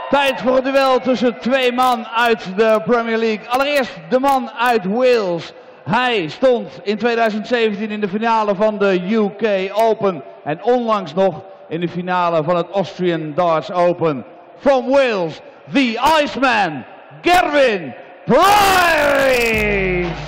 Tijd voor het duel tussen twee man uit de Premier League. Allereerst de man uit Wales. Hij stond in 2017 in de finale van de UK Open en onlangs nog in de finale van het Austrian Darts Open. From Wales, the Iceman, Gerwyn Price!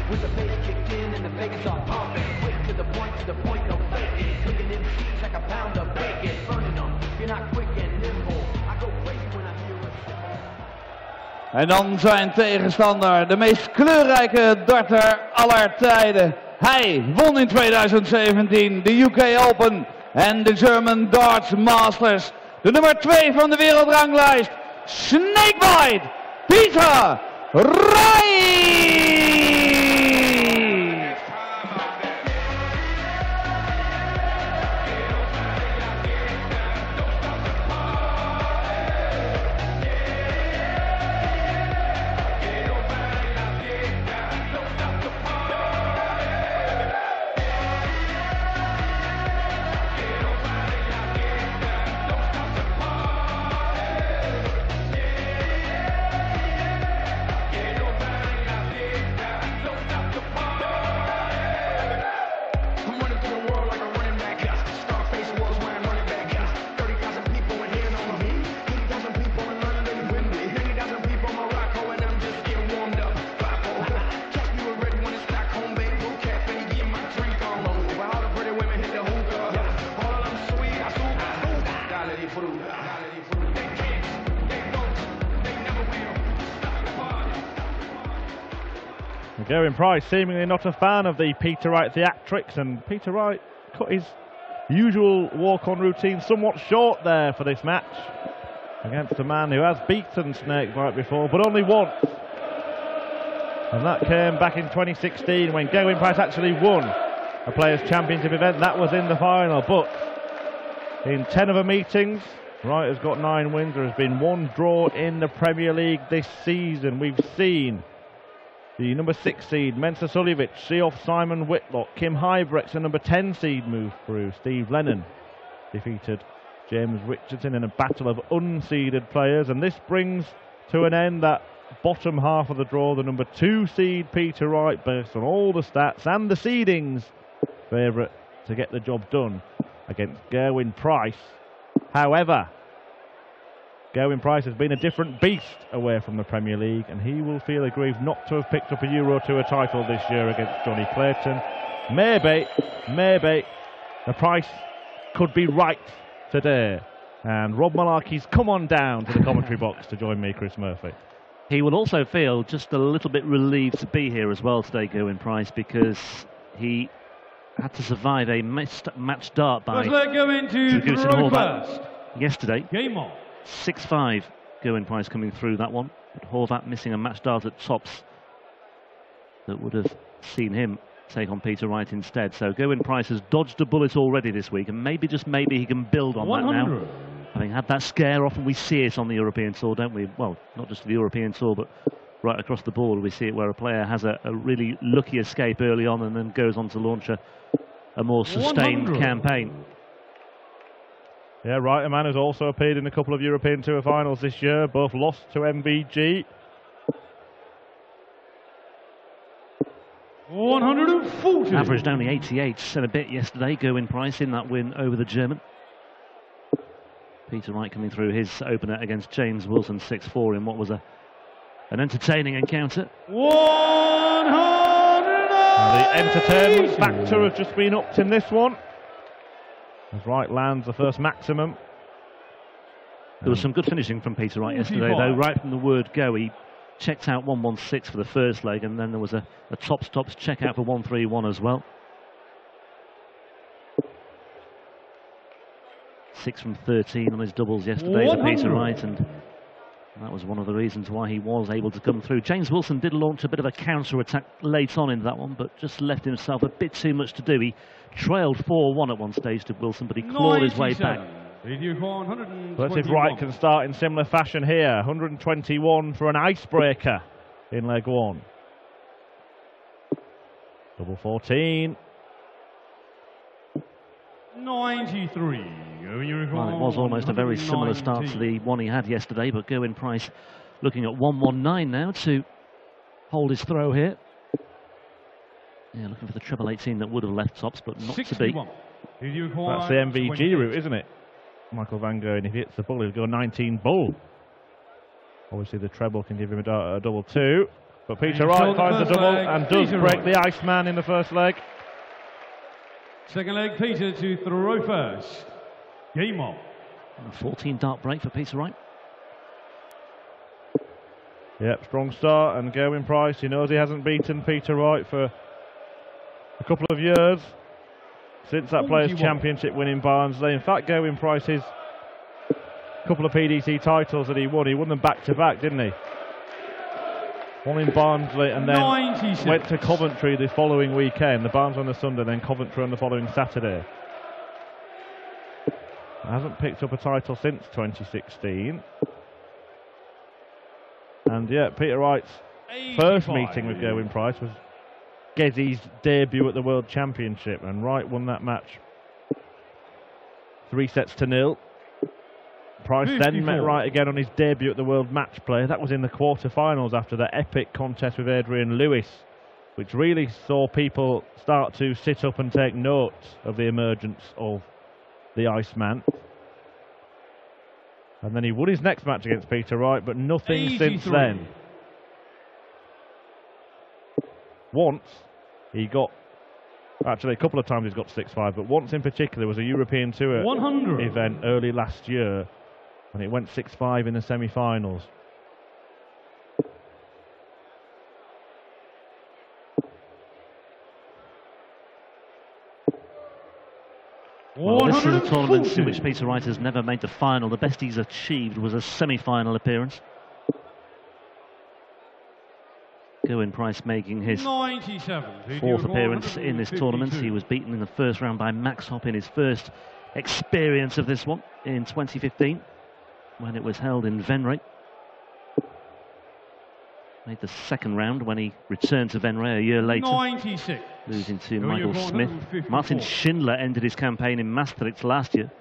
With the bass kicked in and the Vegas are pumping. Quick to the point, no faking. Cooking in seats like a pound of bacon. Burning them, you're not quick and nimble. I go crazy when I hear a... En dan zijn tegenstander, de meest kleurrijke darter aller tijden. Hij won in 2017 de UK Open en de German Darts Masters. De nummer 2 van de wereldranglijst, Snakebite, Peter Wright! Gerwyn Price seemingly not a fan of the Peter Wright theatrics, and Peter Wright cut his usual walk-on routine somewhat short there for this match against a man who has beaten Snakebite before, but only once. And that came back in 2016 when Gerwyn Price actually won a Players' Championship event. That was in the final, but in 10 of the meetings, Wright has got 9 wins. There has been 1 draw in the Premier League this season. We've seen the number 6 seed, Mensa Suljovic, see off Simon Whitlock. Kim Huybrechts, the number 10 seed, moved through. Steve Lennon defeated James Richardson in a battle of unseeded players. And this brings to an end that bottom half of the draw. The number 2 seed, Peter Wright, based on all the stats and the seedings, favourite to get the job done against Gerwyn Price. However, Gerwyn Price has been a different beast away from the Premier League, and he will feel aggrieved not to have picked up a Euro Tour title this year against Johnny Clayton. Maybe the price could be right today. And Rob Malarkey's come on down to the commentary box to join me, Chris Murphy. He will also feel just a little bit relieved to be here as well today, Gerwyn Price, because he had to survive a match start by Horvath yesterday. Game on. 6-5, Gerwyn Price coming through that one. But Horvath missing a match start at tops that would have seen him take on Peter Wright instead. So Gerwyn Price has dodged a bullet already this week, and maybe, just maybe, he can build on 100. That now. Having had that scare, often we see it on the European Tour, don't we? Well, not just the European Tour, but right across the board we see it where a player has a really lucky escape early on and then goes on to launch a more sustained 100. Campaign. Yeah, Wright, a man who's also appeared in a couple of European Tour finals this year, both lost to MVG. 140. Averaged only 88 and a bit yesterday, Gerwyn Price, in that win over the German. Peter Wright coming through his opener against James Wilson 6-4 in what was an entertaining encounter. 100. The entertainment factor has just been upped in this one, as Wright lands the first maximum. There was some good finishing from Peter Wright yesterday, though. Right from the word go, he checked out 1-1-6 for the first leg, and then there was a tops check out for 1-3-1 as well. 6 from 13 on his doubles yesterday for Peter Wright, and That was one of the reasons why he was able to come through. James Wilson did launch a bit of a counter-attack late on in that one, but just left himself a bit too much to do. He trailed 4-1 at one stage to Wilson, but he clawed his way back. Let's see if Wright can start in similar fashion here. 121 for an icebreaker in leg one. Double 14. 93. Well, it was almost a very similar start to the one he had yesterday, but Gerwyn Price looking at 119 now to hold his throw here. Yeah, looking for the treble 18 that would have left tops, but not 61. To be. That's the MVG route, isn't it? Michael Van Gerwen, if he hits the bull, he'll go 19 bull. Obviously, the treble can give him a double 2. But Peter Wright finds the double and does break the Iceman in the first leg. Second leg, Peter to throw first. Game on. 14 dart break for Peter Wright. Yep, strong start, and Gerwyn Price, he knows he hasn't beaten Peter Wright for a couple of years since that Players' Championship win in Barnsley. In fact, Gerwyn Price's couple of PDC titles that he won them back to back, didn't he? One in Barnsley and then 96. Went to Coventry the following weekend. The Barnes on the Sunday, then Coventry on the following Saturday. Hasn't picked up a title since 2016. And yeah, Peter Wright's 85. First meeting with Gerwyn Price was Gezzy's debut at the World Championship, and Wright won that match 3-0. Price 54. Then met Wright again on his debut at the World Match Play. That was in the quarter-finals after the epic contest with Adrian Lewis, which really saw people start to sit up and take note of the emergence of the Iceman. And then he won his next match against Peter Wright, but nothing 83. Since then. Once he got, actually a couple of times he's got 6-5, but once in particular was a European Tour 100. Event early last year, and it went 6-5 in the semi-finals. Well, this is a tournament in which Peter Wright has never made the final. The best he's achieved was a semi-final appearance. Gerwyn Price making his 4th appearance in this tournament. He was beaten in the first round by Max Hopp in his first experience of this one in 2015 when it was held in Venray. Made the second round when he returned to Venray a year later, 96. Losing to Michael Smith. Martin Schindler ended his campaign in Maastricht last year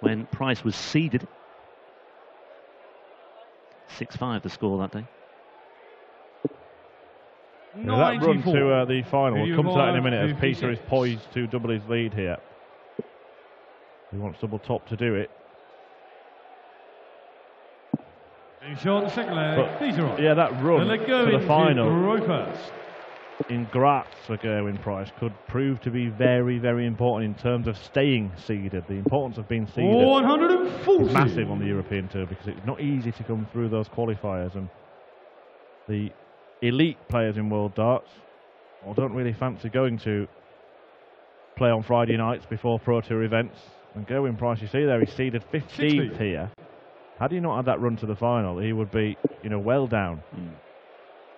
when Price was seeded. 6-5 the score that day. Yeah, that run to the final, we'll come to that in a minute as Peter is poised to double his lead here. He wants double top to do it. Short second leg, but, yeah, that run to the final in Graz for Gerwyn Price could prove to be very, very important in terms of staying seeded. The importance of being seeded is massive on the European Tour because it's not easy to come through those qualifiers, and the elite players in World Darts don't really fancy going to play on Friday nights before Pro Tour events. And Gerwyn Price, you see there, he's seeded 15th here. Had he not had that run to the final, he would be, well down.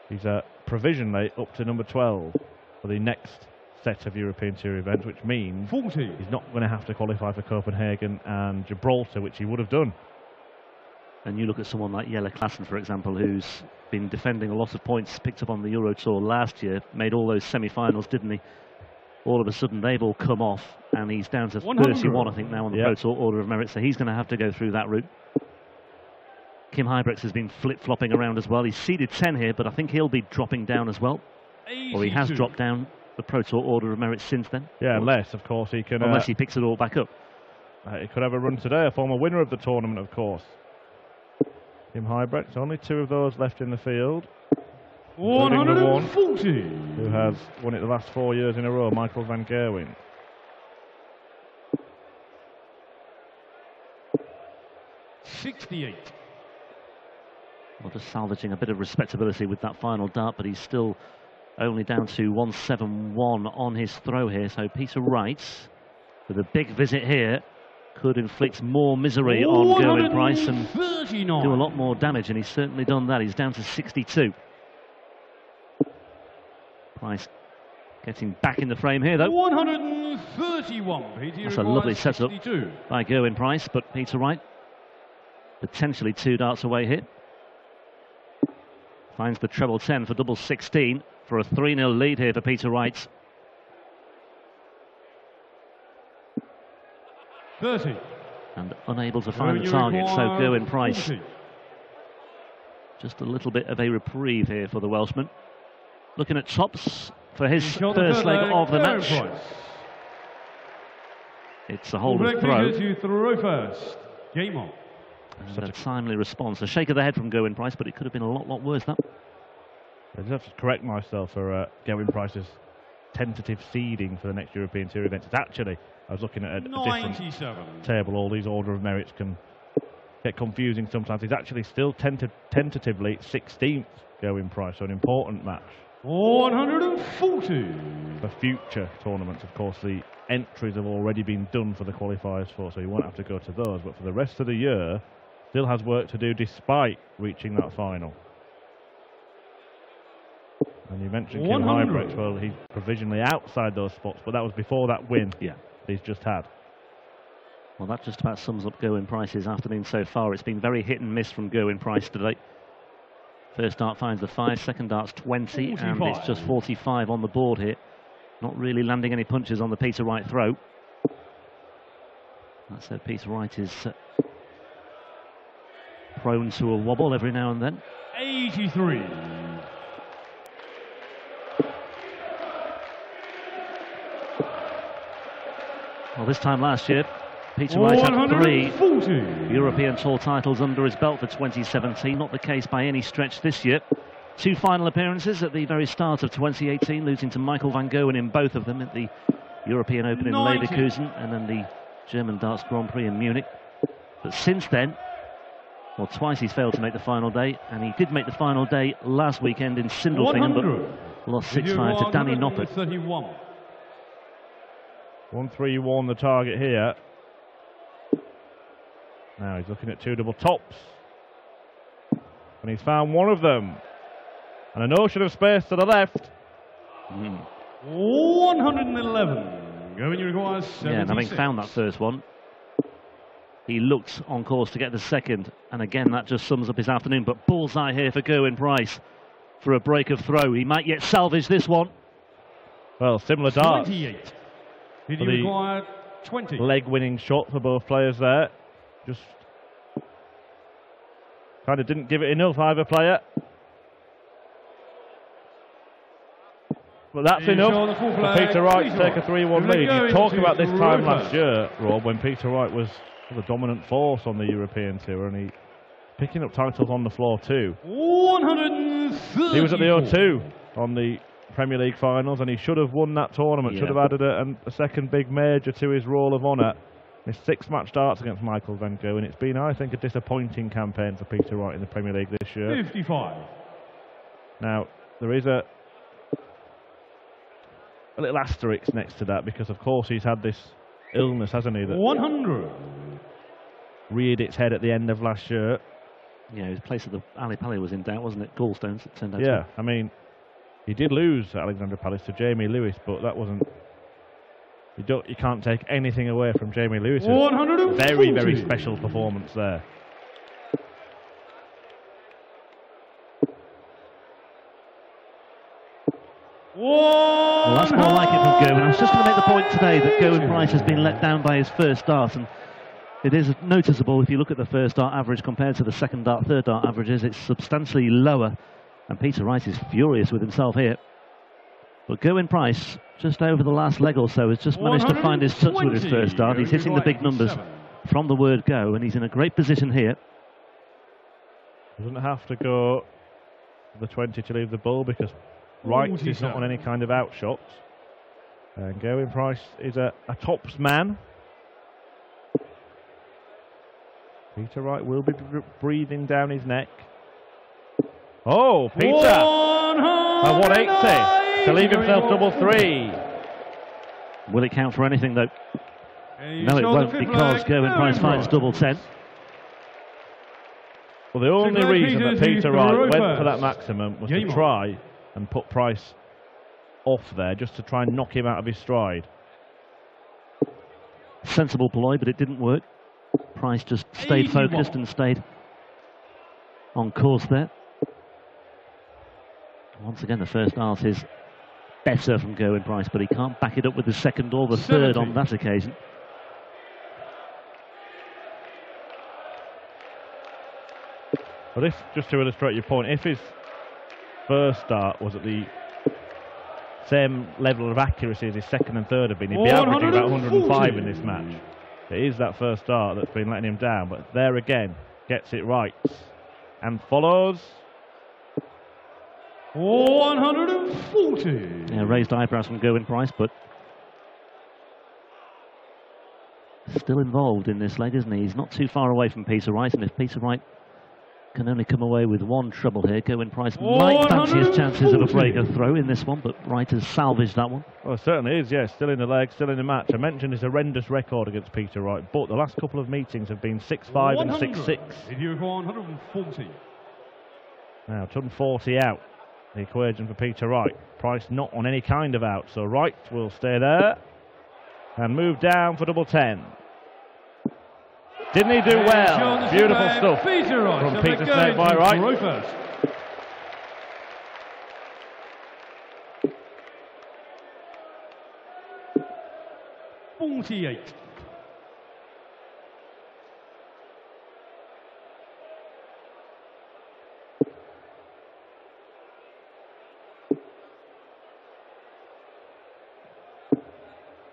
He's provisionally up to number 12 for the next set of European Tour events, which means he's not going to have to qualify for Copenhagen and Gibraltar, which he would have done. And you look at someone like Jelle Klassen, for example, who's been defending a lot of points, picked up on the Euro Tour last year, made all those semi-finals, didn't he? All of a sudden, they've all come off, and he's down to 31, I think, now on the Pro Tour Order of Merit, so he's going to have to go through that route. Kim Huybrechts has been flip-flopping around as well. He's seeded 10 here, but I think he'll be dropping down as well. Or he has dropped down the Pro Tour Order of Merit since then. Yeah, unless, of course, he can... Unless he picks it all back up. He could have a run today, a former winner of the tournament, of course. Kim Huybrechts, only 2 of those left in the field. 140. Who has won it the last 4 years in a row, Michael Van Gerwen. '68. Well, just salvaging a bit of respectability with that final dart, but he's still only down to 171 on his throw here. So Peter Wright, with a big visit here, could inflict more misery on Gerwyn Price and 139. do a lot more damage, and he's certainly done that. He's down to 62. Price getting back in the frame here, though. 131. That's a lovely setup by Gerwyn Price, but Peter Wright potentially 2 darts away here. Finds the treble 10 for double 16 for a 3-0 lead here for Peter Wright. 30. And unable to find the target, so Gerwyn Price 40. Just a little bit of a reprieve here for the Welshman. Looking at tops for his first leg of the match. Price. It's a hold of throw. To throw first. Game on. And a timely response. A shake of the head from Gerwyn Price, but it could have been a lot worse, that. I just have to correct myself for Gerwyn Price's tentative seeding for the next European Tour event. It's actually, I was looking at a different table. All these order of merits can get confusing sometimes. He's actually still tentatively 16th, Gerwyn Price, so an important match. 140. For future tournaments, of course, the entries have already been done for the qualifiers for, so you won't have to go to those. But for the rest of the year, still has work to do despite reaching that final. And you mentioned Kim Huybrechts. Well, he's provisionally outside those spots, but that was before that win he's just had. Well, that just about sums up Gerwyn Price's afternoon so far. It's been very hit and miss from Gerwyn Price today. First dart finds the 5, second dart's 20, 45. And it's just 45 on the board here. Not really landing any punches on the Peter Wright throw. That said, Peter Wright is prone to a wobble every now and then. 83. Well, this time last year, Peter Wright had 3 European Tour titles under his belt for 2017. Not the case by any stretch this year. 2 final appearances at the very start of 2018, losing to Michael van Gerwen in both of them, at the European Open in Leverkusen and then the German Darts Grand Prix in Munich. But since then, well, twice he's failed to make the final day, and he did make the final day last weekend in Sindelfingen, but lost 6-5 to Danny Noppert. 131 the target here. Now he's looking at 2 double tops. And he's found one of them. And an ocean of space to the left. 111. Going, you require 76. Yeah, and having found that first one, he looked on course to get the second. And again, that just sums up his afternoon. But bullseye here for Gerwyn Price for a break of throw. He might yet salvage this one. Well, similar darts. 28. Did you require 20? Leg-winning shot for both players there. Just kind of didn't give it enough, either player. But that's enough for Peter Wright to take a 3-1 lead. You talk about this time last year, Rob, when Peter Wright was the dominant force on the European Tour, and he picking up titles on the floor too. 130. He was at the O2 on the Premier League finals, and he should have won that tournament. Should have added a second big major to his roll of honour. His 6-match darts against Michael van Gerwen. It's been, I think, a disappointing campaign for Peter Wright in the Premier League this year. 55. Now, there is a little asterisk next to that, because of course he's had this illness, hasn't he, that 100 reared its head at the end of last year. Yeah, his place at the Ali Pali was in doubt, wasn't it? Gallstones, it turned out. Yeah, I mean, he did lose at Alexandra Palace to Jamie Lewis, but that wasn't. You can't take anything away from Jamie Lewis's very, very special performance there. Well, that's more like it from Gerwyn. I was just going to make the point today that Gerwyn Price has been let down by his first dart, and it is noticeable if you look at the first dart average compared to the second dart, third dart averages. It's substantially lower, and Peter Wright is furious with himself here. But Gerwyn Price, just over the last leg or so, has just managed to find his touch with his first dart. He's hitting the big numbers from the word go, and he's in a great position here. Doesn't have to go the 20 to leave the ball, because Wright is not on any kind of outshots. And Gerwyn Price is a tops man. Peter Wright will be breathing down his neck. Oh, Peter! A 180 to leave himself double 3. Will it count for anything, though? No, it won't, because Gerwin Price finds double 10. Well, the only reason that Peter Wright went for that first. maximum was to Game on. try and put Price off there, just to try and knock him out of his stride. Sensible ploy, but it didn't work. Price just stayed 81. focused and stayed on course there. Once again, the first art is better from Gerwin Price, but he can't back it up with the second or the third 70. on that occasion. But if, just to illustrate your point, if his first start was at the same level of accuracy as his second and third have been, he'd be averaging about 105 in this match. It is that first start that's been letting him down, but there again, gets it right. And follows. 140. Yeah, raised eyebrows from Gerwin Price, but still involved in this leg, isn't he? He's not too far away from Peter Wright, and if Peter Wright can only come away with one trouble here, Gerwin Price might fancy his chances of a breaker throw in this one, but Wright has salvaged that one. Well, it certainly is, yes. Still in the leg, still in the match. I mentioned his horrendous record against Peter Wright, but the last couple of meetings have been 6-5 and 6-6. If you go 140. Now, 140 out, the equation for Peter Wright. Price not on any kind of out, so Wright will stay there and move down for double 10. Didn't he do well? Beautiful stuff Peter Wright. from Peter Snake by Wright. Throw first. .48.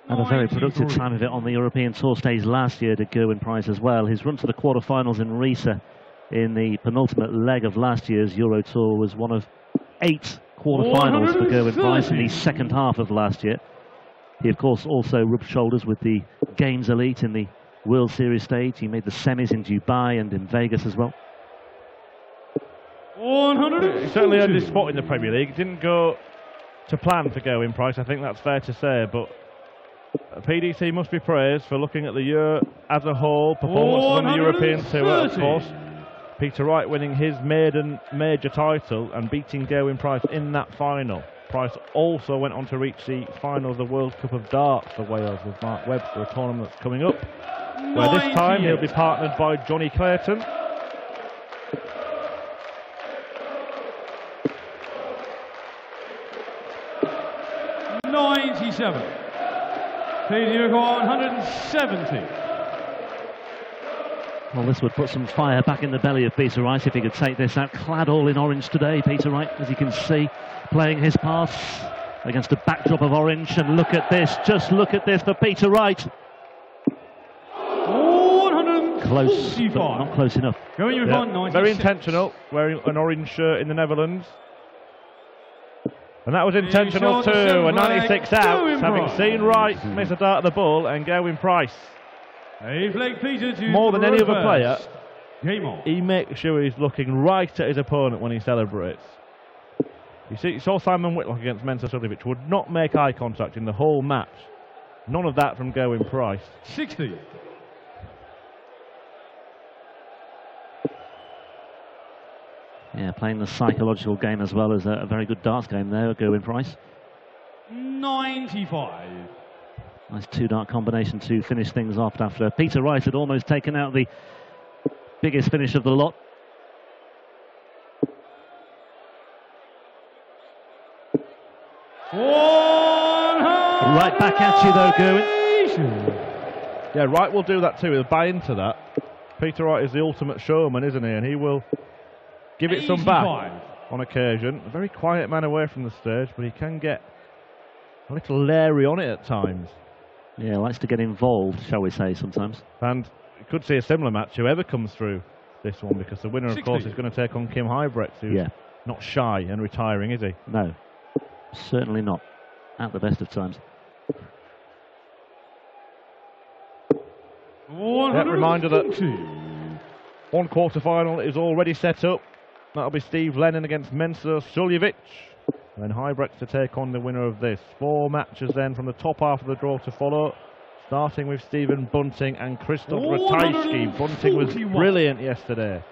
Had a very productive time of it on the European Tour stage last year to Gerwin Price as well. His run to the quarterfinals in Riesa in the penultimate leg of last year's Euro Tour was one of 8 quarterfinals for Gerwin Price in the second half of last year. He, of course, also rubbed shoulders with the Games elite in the World Series stage. He made the semis in Dubai and in Vegas as well. 140. He certainly earned his spot in the Premier League. It didn't go to plan for Gerwin Price, I think that's fair to say, but PDC must be praised for looking at the year as a whole, performances on the European Tour, of course. Peter Wright winning his maiden major title and beating Gerwin Price in that final. Price also went on to reach the final of the World Cup of Darts for Wales with Mark Webster, a tournament that's coming up, where this time he'll be partnered by Johnny Clayton. .97. Peter go 170. Well, this would put some fire back in the belly of Peter Wright if he could take this out. Clad all in orange today, Peter Wright, as you can see, playing his part against a backdrop of orange. And look at this, just look at this for Peter Wright. 145. Close, but not close enough. Going your Yeah, very intentional, wearing an orange shirt in the Netherlands. And that was intentional too, a 96 out, having seen Wright miss a dart at the bull and Gerwin Price. More than any other player, Game on. he makes sure he's looking right at his opponent when he celebrates. You saw Simon Whitlock against Mensah Suljovic would not make eye contact in the whole match. None of that from Gerwin Price. 60. Yeah, playing the psychological game as well as a very good darts game there, Gerwin Price. 95. Nice 2-dart combination to finish things off after Peter Wright had almost taken out the biggest finish of the lot. Right back at you though, Gerwin. Yeah, Wright will do that too, he'll buy into that. Peter Wright is the ultimate showman, isn't he? And he will give it some back on occasion. A very quiet man away from the stage, but he can get a little leery on it at times. Yeah, likes to get involved, shall we say, sometimes. And you could see a similar match, whoever comes through this one, because the winner, of 60. course, is going to take on Kim Huybrechts, who's not shy and retiring, is he? No, certainly not. At the best of times. Reminder that one quarter-final is already set up. That'll be Steve Lennon against Mensah Suljovic. And Huybrechts to take on the winner of this. 4 matches then from the top half of the draw to follow. Starting with Stephen Bunting and Krzysztof Ratajski. Bunting was brilliant yesterday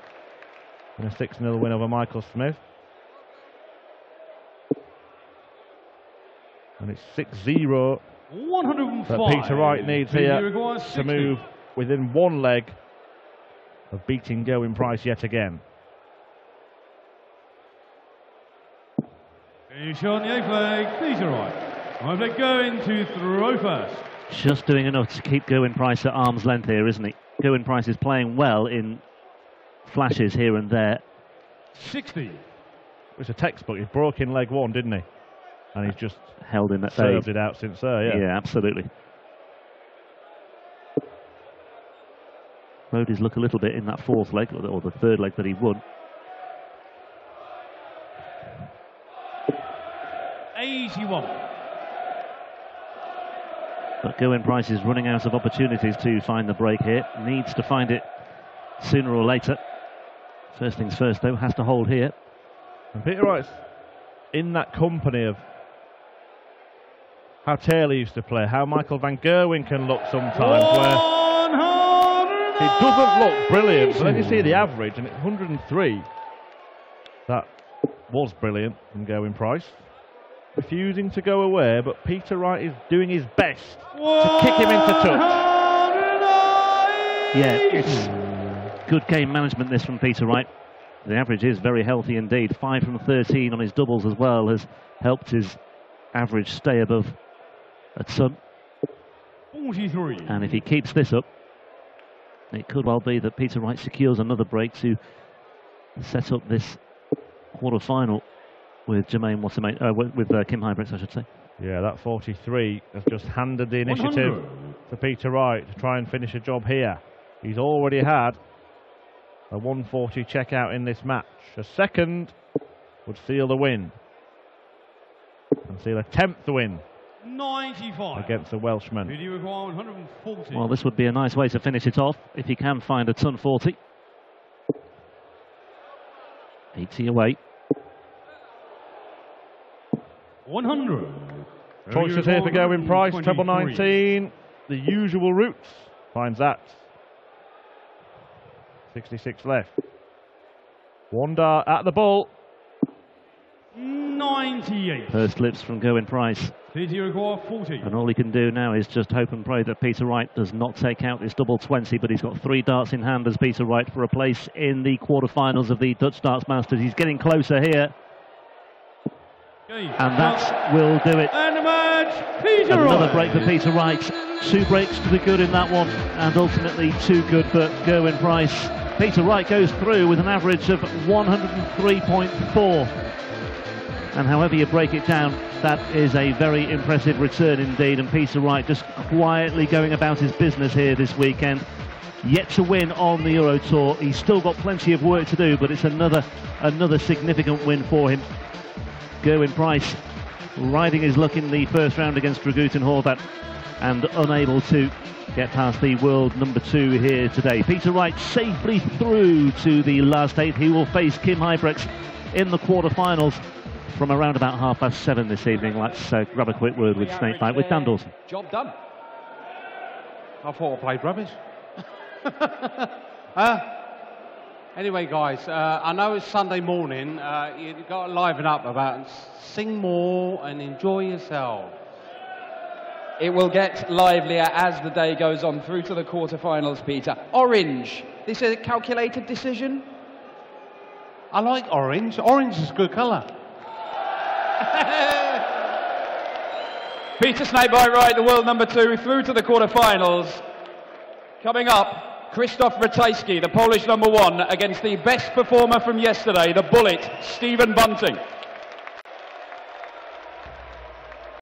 in a 6-0 win over Michael Smith. And it's 6-0 that Peter Wright needs here to move within one leg of beating Gerwyn Price yet again. Finish on the 8th leg, Peter Wright. 5 leg going to throw first. Just doing enough to keep Gerwyn Price at arm's length here, isn't he? Gerwyn Price is playing well in flashes here and there. 60. It was a textbook. He broke in leg one, didn't he? And he's just held in that served it out since there, yeah. Yeah, absolutely. Rode his luck a little bit in that 4th leg, or the 3rd leg that he won. 81. But Gerwyn Price is running out of opportunities to find the break here. Needs to find it sooner or later. First things first, though, has to hold here. And Peter Wright's in that company of how Taylor used to play, how Michael van Gerwen can look sometimes, where it doesn't look brilliant, but then you see the average, and it's 103. That was brilliant from Gerwyn Price. Refusing to go away, but Peter Wright is doing his best to kick him into touch. Yeah, it's good game management this from Peter Wright. The average is very healthy indeed. 5 from 13 on his doubles as well has helped his average stay above a ton. 43. And if he keeps this up, it could well be that Peter Wright secures another break to set up this quarter-final with Jermaine with Kim Huybrechts, I should say. Yeah, that 43 has just handed the initiative to Peter Wright to try and finish a job here. He's already had a 140 checkout in this match. A second would seal the win and seal a 10th win 95 against the Welshman. Video require 140. Well, this would be a nice way to finish it off if he can find a ton 40. 80 away. 100. Choices here for Gerwyn Price, treble 19. The usual routes. Finds that. 66 left. One dart at the ball. 98. First slips from Gerwyn Price. Video require 40. And all he can do now is just hope and pray that Peter Wright does not take out this double 20, but he's got 3 darts in hand as Peter Wright for a place in the quarterfinals of the Dutch Darts Masters. He's getting closer here. And that will do it. And the match, Peter Another Wright. break for Peter Wright. 2 breaks to the good in that one, and ultimately 2 good for Gerwyn Price. Peter Wright goes through with an average of 103.4. And however you break it down, that is a very impressive return indeed. And Peter Wright just quietly going about his business here this weekend. Yet to win on the Euro Tour. He's still got plenty of work to do, but it's another significant win for him. Gerwyn Price riding his luck in the first round against Dragutin Horvat and unable to get past the world number 2 here today. Peter Wright safely through to the last 8. He will face Kim Huybrechts in the quarterfinals from around about 7:30 this evening. Let's grab a quick word with Snakebite with Dan Dawson. Job done. I thought I played rubbish. Anyway, guys, I know it's Sunday morning. You've got to liven up about sing more and enjoy yourself. It will get livelier as the day goes on through to the quarterfinals, Peter. Orange. This is a calculated decision? I like orange. Orange is a good colour. Peter Snakebite Wright, the world number 2, through to the quarterfinals. Coming up, Krzysztof Ratajski, the Polish number 1, against the best performer from yesterday, the Bullet, Stephen Bunting.